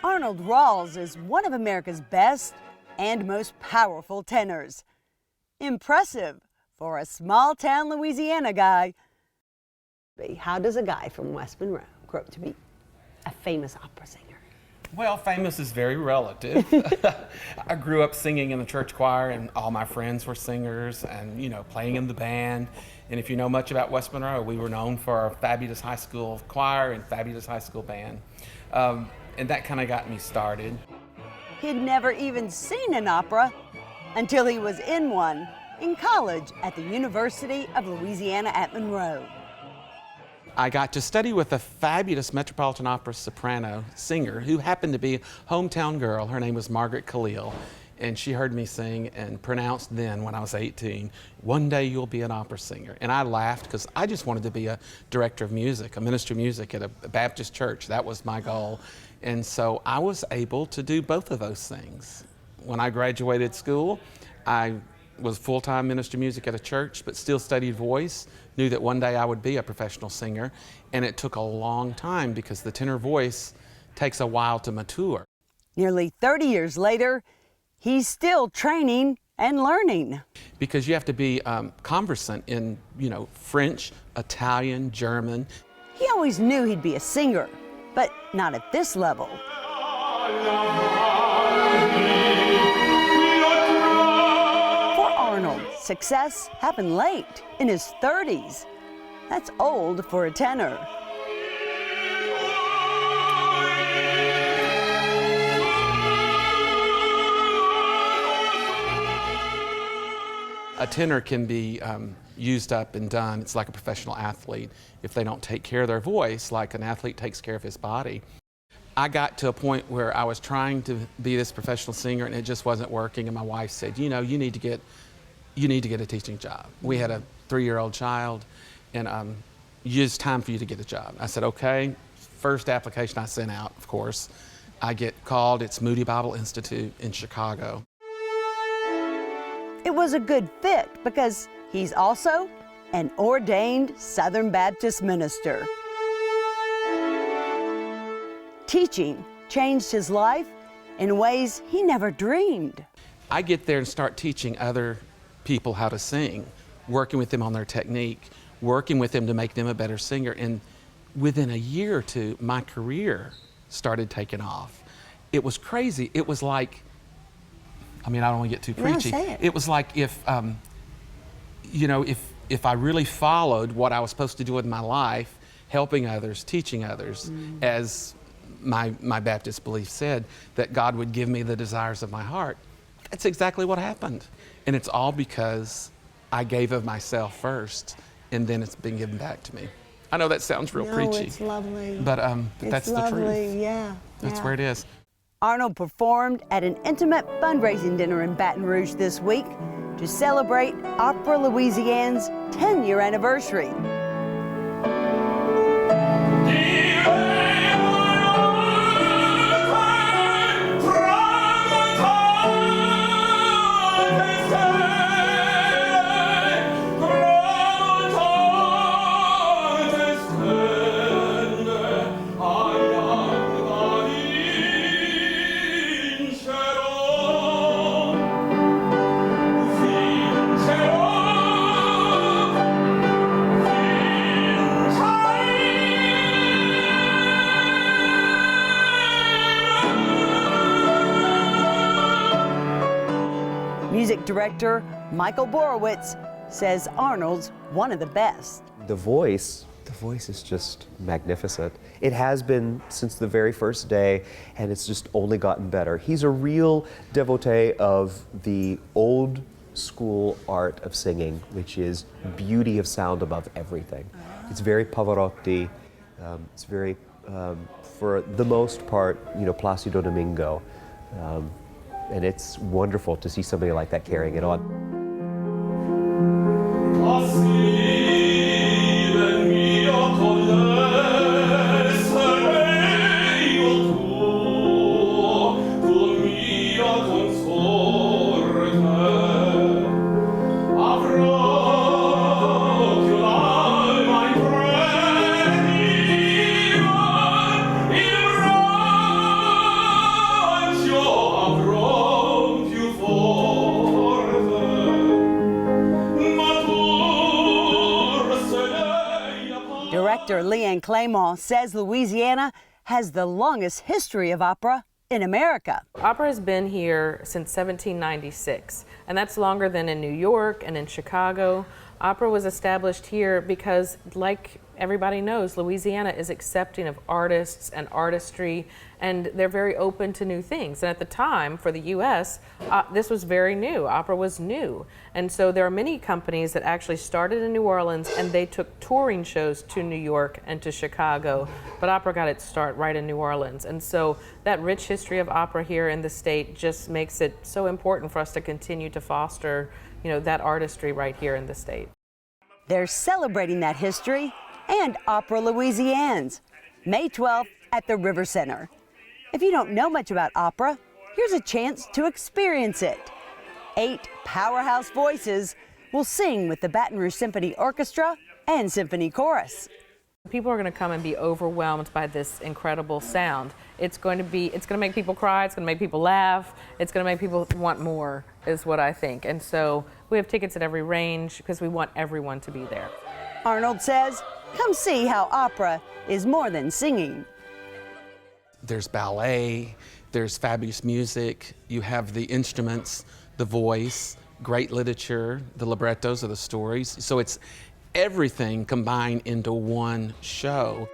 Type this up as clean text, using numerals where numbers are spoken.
Arnold Rawls is one of America's best and most powerful tenors. Impressive for a small-town Louisiana guy. How does a guy from West Monroe grow up to be a famous opera singer? Well, famous is very relative. I grew up singing in the church choir, and all my friends were singers and, you know, playing in the band. And if you know much about West Monroe, we were known for our fabulous high school choir and fabulous high school band. And that kind of got me started. He'd never even seen an opera until he was in one in college at the University of Louisiana at Monroe. I got to study with a fabulous Metropolitan Opera soprano singer who happened to be a hometown girl. Her name was Margaret Khalil, and she heard me sing and pronounced then when I was 18, "One day you'll be an opera singer." And I laughed because I just wanted to be a director of music, a minister of music at a Baptist church. That was my goal. And so I was able to do both of those things. When I graduated school, I was full-time minister of music at a church, but still studied voice, knew that one day I would be a professional singer, and it took a long time because the tenor voice takes a while to mature. Nearly 30 years later, he's still training and learning. Because you have to be conversant in, you know, French, Italian, German. He always knew he'd be a singer, but not at this level. Success happened late, in his 30s. That's old for a tenor. A tenor can be used up and done. It's like a professional athlete. If they don't take care of their voice, like an athlete takes care of his body. I got to a point where I was trying to be this professional singer and it just wasn't working, and my wife said, you know, you need to get a teaching job. We had a 3-year-old child, and it's time for you to get a job. I said, okay. First application I sent out, of course, I get called. It's Moody Bible Institute in Chicago. It was a good fit because he's also an ordained Southern Baptist minister. Teaching changed his life in ways he never dreamed. I get there and start teaching other people how to sing, working with them on their technique, working with them to make them a better singer. And within a year or two, my career started taking off. It was crazy. It was like, I mean, I don't want to get too preachy. No, say it. It was like if, you know, if I really followed what I was supposed to do with my life, helping others, teaching others, as my Baptist belief said, that God would give me the desires of my heart. That's exactly what happened. And it's all because I gave of myself first, and then it's been given back to me. I know that sounds real preachy. It's lovely. But that's the truth. Yeah. That's where it is. Arnold performed at an intimate fundraising dinner in Baton Rouge this week to celebrate Opera Louisiana's 10-year anniversary. Music director Michael Borowitz says Arnold's one of the best. The voice is just magnificent. It has been since the very first day, and it's just only gotten better. He's a real devotee of the old school art of singing, which is beauty of sound above everything. It's very Pavarotti. It's very, for the most part, you know, Placido Domingo. And it's wonderful to see somebody like that carrying it on. Clement says Louisiana has the longest history of opera in America. Opera has been here since 1796, and that's longer than in New York and in Chicago. Opera was established here because, like everybody knows, Louisiana is accepting of artists and artistry, and they're very open to new things. And at the time, for the U.S., this was very new. Opera was new. And so there are many companies that actually started in New Orleans, and they took touring shows to New York and to Chicago. But opera got its start right in New Orleans. And so that rich history of opera here in the state just makes it so important for us to continue to foster, that artistry right here in the state. They're celebrating that history and Opera Louisiane's, May 12th at the River Center. If you don't know much about opera, here's a chance to experience it. 8 powerhouse voices will sing with the Baton Rouge Symphony Orchestra and Symphony Chorus. People are going to come and be overwhelmed by this incredible sound. It's going to make people cry, it's going to make people laugh, it's going to make people want more, is what I think. And so we have tickets at every range because we want everyone to be there. Arnold says, come see how opera is more than singing. There's ballet, there's fabulous music, you have the instruments, the voice, great literature, the librettos of the stories. So it's everything combined into one show.